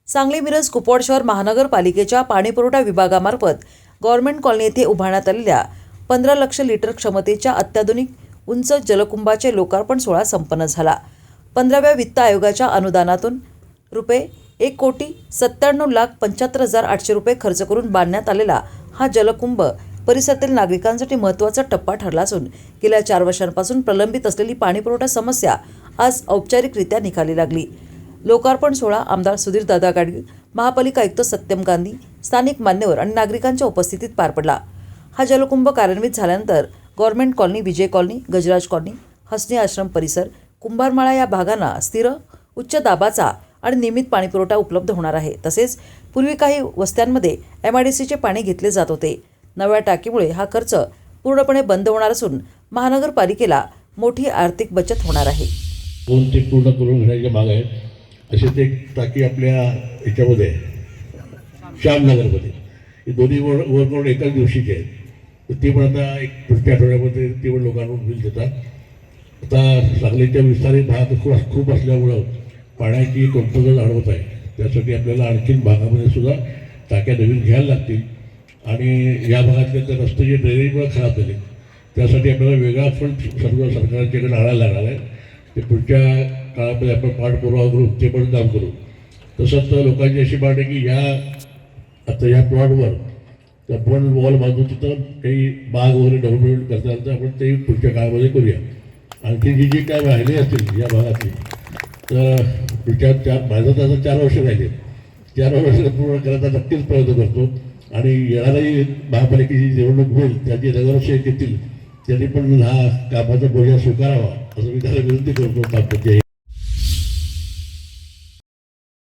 सांगली मिरज कुपवाड शहर महानगरपालिकेच्या पाणीपुरवठा विभागामार्फत गव्हर्नमेंट कॉलनी येथे उभारण्यात आलेल्या 15 लाख लिटर क्षमतेच्या अत्याधुनिक उंच जलकुंभाचे लोकार्पण सोहळा संपन्न झाला। 15व्या वित्त आयोगाच्या अनुदानातून रुपये 1,97,75,800 रुपये खर्च करून बांधण्यात आलेला हा जलकुंभ परिसरातील नागरिकांसाठी महत्त्वाचा टप्पा ठरला असून गेल्या 4 वर्षांपासून प्रलंबित असलेली पाणीपुरवठा समस्या आज औपचारिकरित्या निकाली लागली। लोकार्पण सोहळा आमदार सुधीरदादा गाडगीळ, महापालिका आयुक्त सत्यम गांधी, स्थानिक मान्यवर आणि नागरिकांच्या उपस्थितीत पार पडला। हा जलकुंभ कार्यान्वित झाल्यानंतर गव्हर्नमेंट कॉलनी, विजय कॉलनी, गजराज कॉलनी, हसनी आश्रम परिसर, कुंभारमाळा या भागांना स्थिर, उच्च दाबाचा आणि नियमित पाणीपुरवठा उपलब्ध होणार आहे। तसेच पूर्वी काही वस्त्यांमध्ये MIDCचे पाणी घेतले जात होते। नव्या टाकीमुळे हा खर्च पूर्णपणे बंद होणार असून महानगरपालिकेला मोठी आर्थिक बचत होणार आहे। ते पूर्ण करून घेण्याच्या माग आहे असे ते टाकी आपल्या याच्यामध्ये श्यामनगरमध्ये हे दोन्ही वर एकाच दिवशीचे आहेत। तर ते पण आता एक पुढच्या आठवड्यामध्ये ते पण लोकांना बिल देतात। आता सांगलीच्या विस्तारित भाग खूप असल्यामुळं पाण्याची कमतरता जाणवत आहे। त्यासाठी आपल्याला आणखीन भागामध्ये सुद्धा टाक्या नवीन घ्यायला लागतील आणि या भागातले तर रस्ते जे ड्रेनेजमुळे खराब झाले त्यासाठी आपल्याला वेगळा फंड सर्व सरकारच्याकडे आणायला लागणार आहे। ते पुढच्या काळामध्ये आपण पाठपुरावा करू, ते पण काम करू। तसंच लोकांची अशी मागणी आहे की आता या प्लॉटवर आपण वॉल बांधून तिथं काही बाग वगैरे डेव्हलपमेंट करता आलं तर आपण ते पुढच्या काळामध्ये करूया। आणखी जी काय राहिली असतील या भागातली तर पुढच्या माझं तर 4 वर्ष राहिले, 4 वर्ष पूर्ण करायचा नक्कीच प्रयत्न करतो आणि येणारी महापालिकेची निवडणूक होईल त्याची नगरसेवक येतील त्यांनी पण हा कामाचा बोजा स्वीकारावा असं मी त्याला विनंती करतो।